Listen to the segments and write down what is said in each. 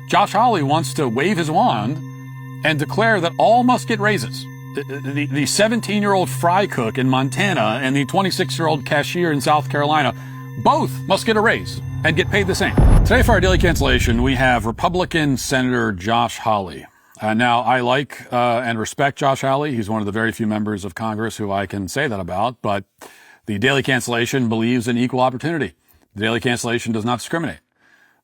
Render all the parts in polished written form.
Josh Hawley wants to wave his wand and declare that all must get raises. The 17-year-old fry cook in Montana and the 26-year-old cashier in South Carolina both must get a raise and get paid the same. Today for our daily cancellation, we have Republican Senator Josh Hawley. Now, I like and respect Josh Hawley. He's one of the very few members of Congress who I can say that about, but the daily cancellation believes in equal opportunity. The daily cancellation does not discriminate.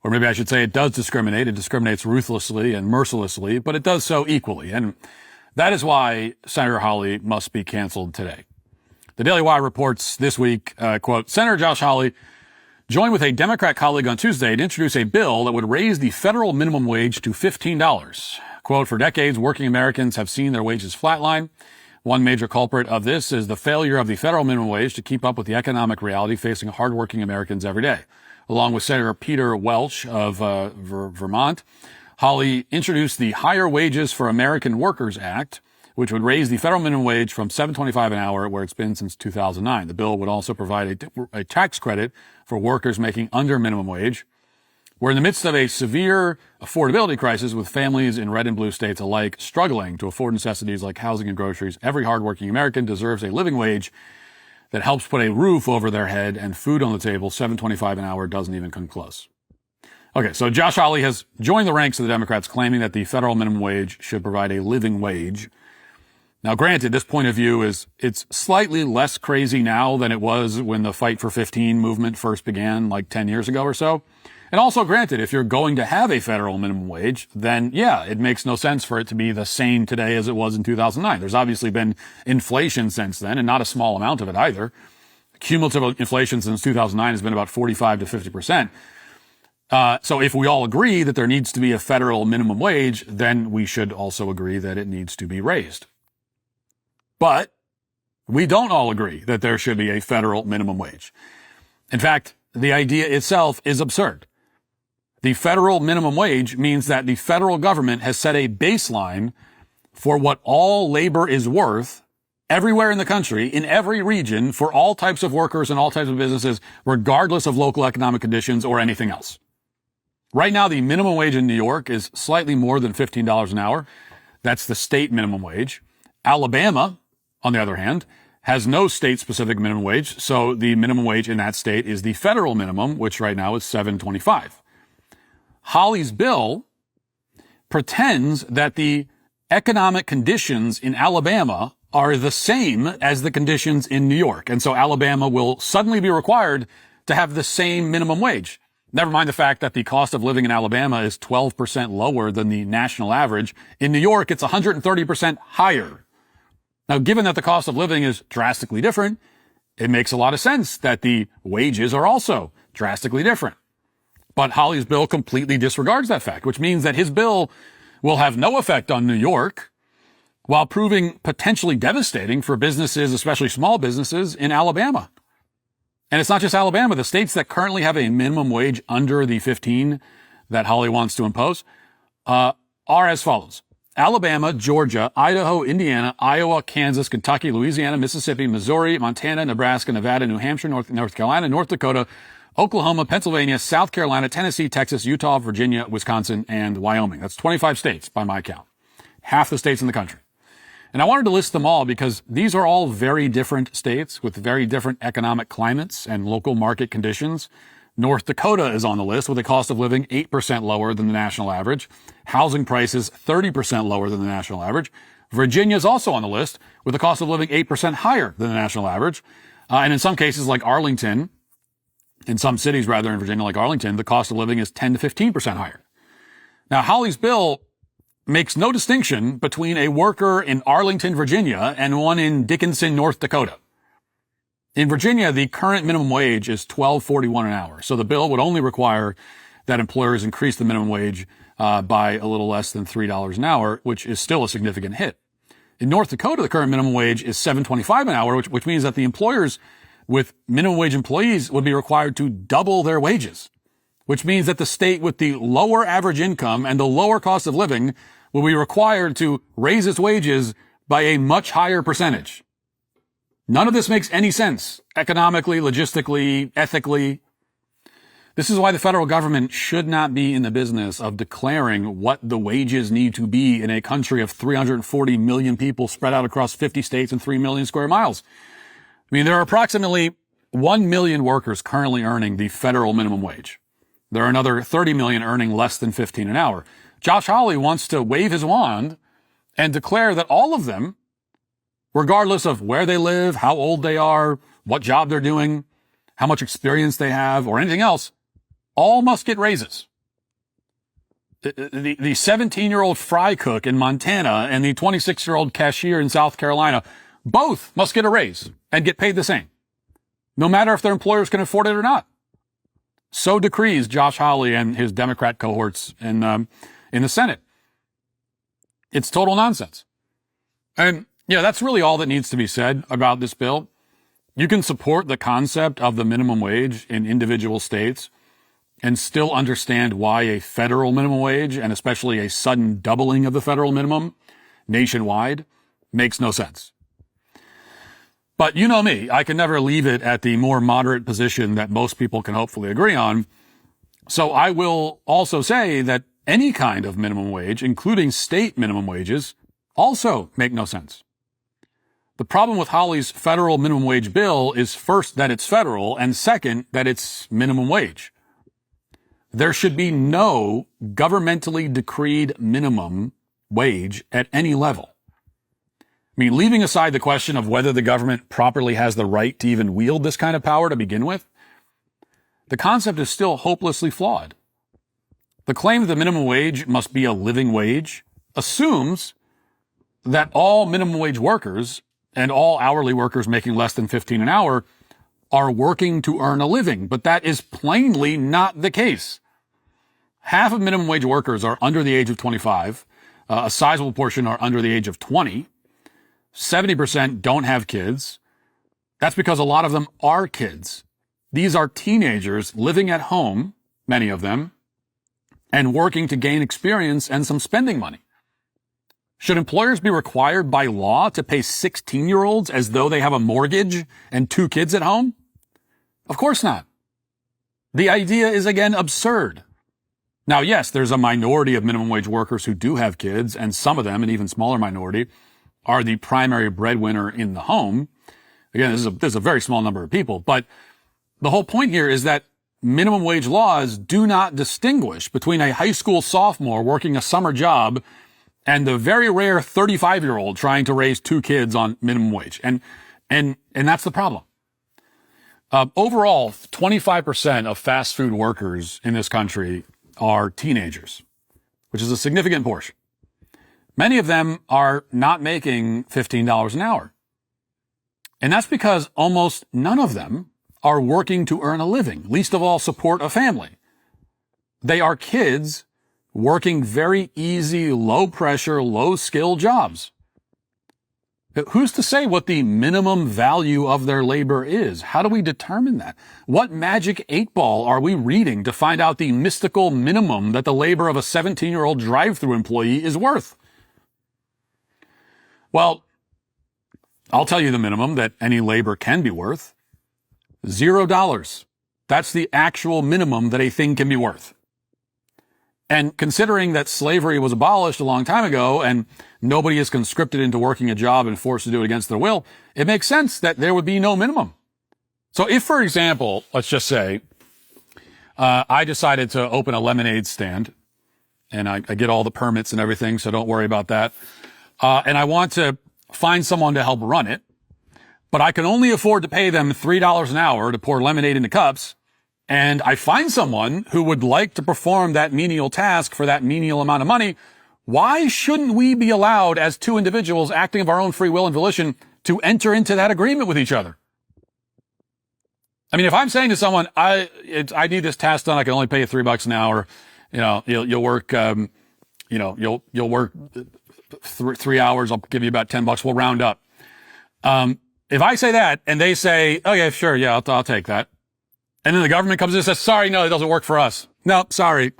Or maybe I should say it does discriminate. It discriminates ruthlessly and mercilessly, but it does so equally. And that is why Senator Hawley must be canceled today. The Daily Wire reports this week, quote, Senator Josh Hawley joined with a Democrat colleague on Tuesday to introduce a bill that would raise the federal minimum wage to $15. Quote, for decades, working Americans have seen their wages flatline. One major culprit of this is the failure of the federal minimum wage to keep up with the economic reality facing hardworking Americans every day. Along with Senator Peter Walsh of Vermont, Hawley introduced the Higher Wages for American Workers Act, which would raise the federal minimum wage from $7.25 an hour, where it's been since 2009. The bill would also provide a tax credit for workers making under minimum wage. We're in the midst of a severe affordability crisis with families in red and blue states alike struggling to afford necessities like housing and groceries. Every hardworking American deserves a living wage that helps put a roof over their head and food on the table. $7.25 an hour doesn't even come close. Okay, so Josh Hawley has joined the ranks of the Democrats claiming that the federal minimum wage should provide a living wage. Now, granted, this point of view it's slightly less crazy now than it was when the Fight for 15 movement first began like 10 years ago or so. And also, granted, if you're going to have a federal minimum wage, then yeah, it makes no sense for it to be the same today as it was in 2009. There's obviously been inflation since then, and not a small amount of it either. Cumulative inflation since 2009 has been about 45 to 50%. So if we all agree that there needs to be a federal minimum wage, then we should also agree that it needs to be raised. But we don't all agree that there should be a federal minimum wage. In fact, the idea itself is absurd. The federal minimum wage means that the federal government has set a baseline for what all labor is worth everywhere in the country, in every region, for all types of workers and all types of businesses, regardless of local economic conditions or anything else. Right now, the minimum wage in New York is slightly more than $15 an hour. That's the state minimum wage. Alabama, on the other hand, has no state-specific minimum wage, so the minimum wage in that state is the federal minimum, which right now is $7.25. Hawley's bill pretends that the economic conditions in Alabama are the same as the conditions in New York, and so Alabama will suddenly be required to have the same minimum wage. Never mind the fact that the cost of living in Alabama is 12% lower than the national average. In New York, it's 130% higher. Now, given that the cost of living is drastically different, it makes a lot of sense that the wages are also drastically different. But Hawley's bill completely disregards that fact, which means that his bill will have no effect on New York, while proving potentially devastating for businesses, especially small businesses, in Alabama. And it's not just Alabama. The states that currently have a minimum wage under the 15 that Hawley wants to impose are as follows. Alabama, Georgia, Idaho, Indiana, Iowa, Kansas, Kentucky, Louisiana, Mississippi, Missouri, Montana, Nebraska, Nevada, New Hampshire, North Carolina, North Dakota, Oklahoma, Pennsylvania, South Carolina, Tennessee, Texas, Utah, Virginia, Wisconsin, and Wyoming. That's 25 states by my count. Half the states in the country. And I wanted to list them all because these are all very different states with very different economic climates and local market conditions. North Dakota is on the list with a cost of living 8% lower than the national average. Housing prices 30% lower than the national average. Virginia is also on the list with a cost of living 8% higher than the national average. And in some cases like Arlington, in some cities rather in Virginia like Arlington, the cost of living is 10 to 15% higher. Now, Hawley's bill makes no distinction between a worker in Arlington, Virginia and one in Dickinson, North Dakota. In Virginia, the current minimum wage is $12.41 an hour. So the bill would only require that employers increase the minimum wage by a little less than $3 an hour, which is still a significant hit. In North Dakota, the current minimum wage is $7.25 an hour, which means that the employers with minimum wage employees would be required to double their wages, which means that the state with the lower average income and the lower cost of living will be required to raise its wages by a much higher percentage. None of this makes any sense economically, logistically, ethically. This is why the federal government should not be in the business of declaring what the wages need to be in a country of 340 million people spread out across 50 states and 3 million square miles. I mean, there are approximately 1 million workers currently earning the federal minimum wage. There are another 30 million earning less than 15 an hour. Josh Hawley wants to wave his wand and declare that all of them, regardless of where they live, how old they are, what job they're doing, how much experience they have, or anything else, all must get raises. The 17-year-old fry cook in Montana and the 26-year-old cashier in South Carolina both must get a raise and get paid the same, no matter if their employers can afford it or not. So decrees Josh Hawley and his Democrat cohorts in the Senate. It's total nonsense. And, that's really all that needs to be said about this bill. You can support the concept of the minimum wage in individual states and still understand why a federal minimum wage, and especially a sudden doubling of the federal minimum nationwide, makes no sense. But you know me, I can never leave it at the more moderate position that most people can hopefully agree on. So I will also say that any kind of minimum wage, including state minimum wages, also make no sense. The problem with Hawley's federal minimum wage bill is first that it's federal, and second that it's minimum wage. There should be no governmentally decreed minimum wage at any level. I mean, leaving aside the question of whether the government properly has the right to even wield this kind of power to begin with, the concept is still hopelessly flawed. The claim that the minimum wage must be a living wage assumes that all minimum wage workers and all hourly workers making less than 15 an hour are working to earn a living, but that is plainly not the case. Half of minimum wage workers are under the age of 25. A sizable portion are under the age of 20. 70% don't have kids. That's because a lot of them are kids. These are teenagers living at home, many of them, and working to gain experience and some spending money. Should employers be required by law to pay 16-year-olds as though they have a mortgage and 2 kids at home? Of course not. The idea is, again, absurd. Now, yes, there's a minority of minimum wage workers who do have kids, and some of them, an even smaller minority, are the primary breadwinner in the home. Again, this is a very small number of people, but the whole point here is that minimum wage laws do not distinguish between a high school sophomore working a summer job and the very rare 35-year-old trying to raise 2 kids on minimum wage. And that's the problem. Overall, 25% of fast food workers in this country are teenagers, which is a significant portion. Many of them are not making $15 an hour. And that's because almost none of them are working to earn a living, least of all support a family. They are kids working very easy, low-pressure, low-skill jobs. Who's to say what the minimum value of their labor is? How do we determine that? What magic 8-ball are we reading to find out the mystical minimum that the labor of a 17-year-old drive-thru employee is worth? Well, I'll tell you the minimum that any labor can be worth. $0. That's the actual minimum that a thing can be worth. And considering that slavery was abolished a long time ago and nobody is conscripted into working a job and forced to do it against their will, it makes sense that there would be no minimum. So if, for example, let's just say, I decided to open a lemonade stand and I get all the permits and everything, so don't worry about that. And I want to find someone to help run it, but I can only afford to pay them $3 an hour to pour lemonade into cups. And I find someone who would like to perform that menial task for that menial amount of money. Why shouldn't we be allowed as 2 individuals acting of our own free will and volition to enter into that agreement with each other? I mean, if I'm saying to someone, I need this task done, I can only pay you $3 an hour. You'll work, you'll work 3 hours. I'll give you about $10. We'll round up. If I say that and they say, oh yeah, sure. Yeah, I'll take that. And then the government comes in and says, sorry, no, it doesn't work for us. No, sorry.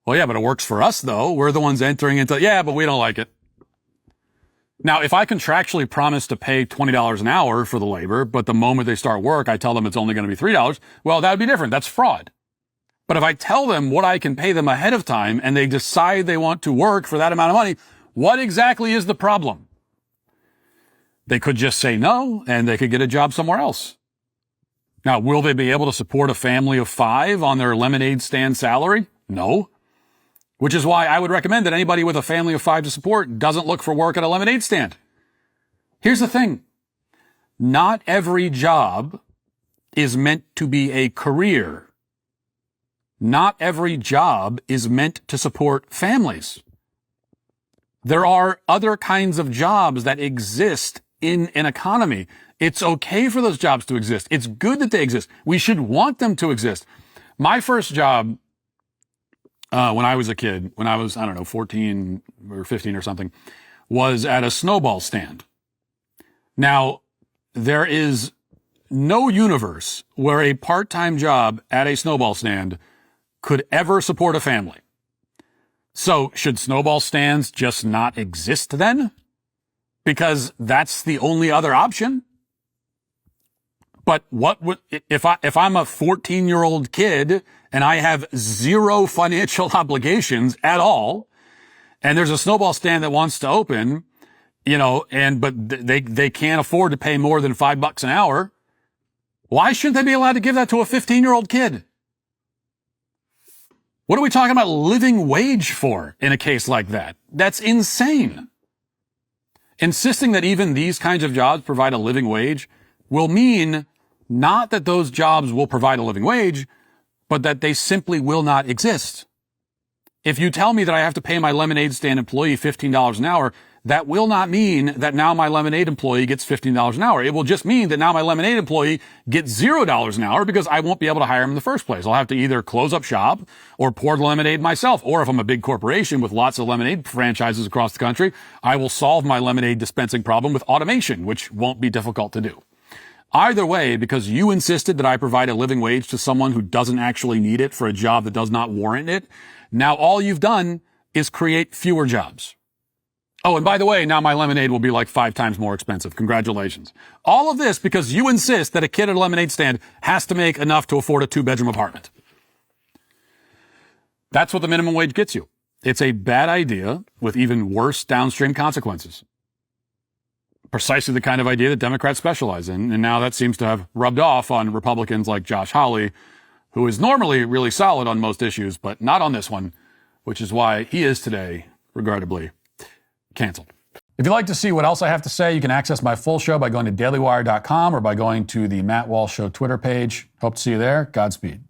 Well, yeah, but it works for us though. We're the ones entering into, yeah, but we don't like it. Now, if I contractually promise to pay $20 an hour for the labor, but the moment they start work, I tell them it's only going to be $3, well, that would be different. That's fraud. But if I tell them what I can pay them ahead of time and they decide they want to work for that amount of money, what exactly is the problem? They could just say no, and they could get a job somewhere else. Now, will they be able to support a family of 5 on their lemonade stand salary? No. Which is why I would recommend that anybody with a family of 5 to support doesn't look for work at a lemonade stand. Here's the thing. Not every job is meant to be a career. Not every job is meant to support families. There are other kinds of jobs that exist in an economy. It's okay for those jobs to exist. It's good that they exist. We should want them to exist. My first job, when I was a kid, when I was, 14 or 15 or something, was at a snowball stand. Now, there is no universe where a part-time job at a snowball stand could ever support a family. So should snowball stands just not exist then? Because that's the only other option? But what would, if I'm a 14-year-old kid and I have zero financial obligations at all, and there's a snowball stand that wants to open, but they can't afford to pay more than $5 an hour, why shouldn't they be allowed to give that to a 15-year-old kid? What are we talking about living wage for in a case like that? That's insane. Insisting that even these kinds of jobs provide a living wage will mean not that those jobs will provide a living wage, but that they simply will not exist. If you tell me that I have to pay my lemonade stand employee $15 an hour, that will not mean that now my lemonade employee gets $15 an hour. It will just mean that now my lemonade employee gets $0 an hour because I won't be able to hire him in the first place. I'll have to either close up shop or pour the lemonade myself. Or if I'm a big corporation with lots of lemonade franchises across the country, I will solve my lemonade dispensing problem with automation, which won't be difficult to do. Either way, because you insisted that I provide a living wage to someone who doesn't actually need it for a job that does not warrant it, now all you've done is create fewer jobs. Oh, and by the way, now my lemonade will be like 5 times more expensive. Congratulations. All of this because you insist that a kid at a lemonade stand has to make enough to afford a 2-bedroom apartment. That's what the minimum wage gets you. It's a bad idea with even worse downstream consequences. Precisely the kind of idea that Democrats specialize in, and now that seems to have rubbed off on Republicans like Josh Hawley, who is normally really solid on most issues, but not on this one, which is why he is today, regrettably, canceled. If you'd like to see what else I have to say, you can access my full show by going to dailywire.com or by going to the Matt Walsh Show Twitter page. Hope to see you there. Godspeed.